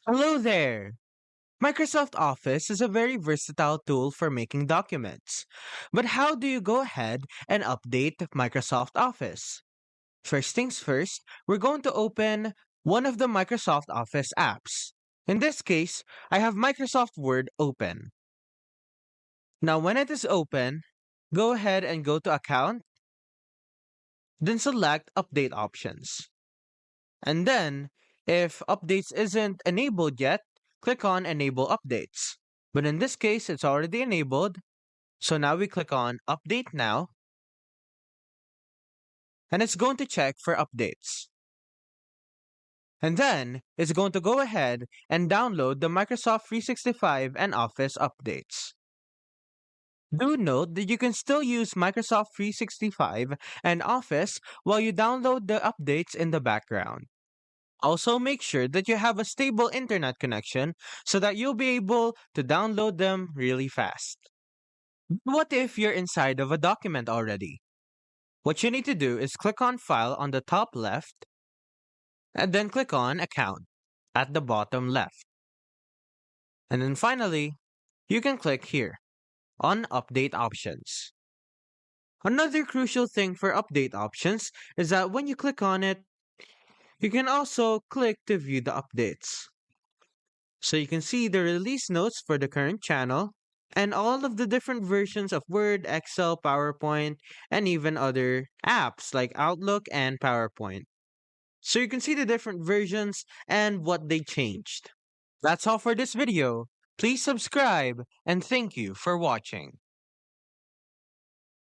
Hello there! Microsoft Office is a very versatile tool for making documents. But how do you go ahead and update Microsoft Office? First things first, we're going to open one of the Microsoft Office apps. In this case, I have Microsoft Word open. Now, when it is open, go ahead and go to Account, then select Update Options. And then, if Updates isn't enabled yet, click on Enable Updates. But in this case, it's already enabled. So now we click on Update Now, and it's going to check for updates. And then it's going to go ahead and download the Microsoft 365 and Office updates. Do note that you can still use Microsoft 365 and Office while you download the updates in the background. Also, make sure that you have a stable internet connection so that you'll be able to download them really fast. What if you're inside of a document already? What you need to do is click on File on the top left and then click on Account at the bottom left. And then finally, you can click here on Update Options. Another crucial thing for update options is that when you click on it, you can also click to view the updates. So you can see the release notes for the current channel and all of the different versions of Word, Excel, PowerPoint, and even other apps like Outlook and PowerPoint. So you can see the different versions and what they changed. That's all for this video. Please subscribe and thank you for watching.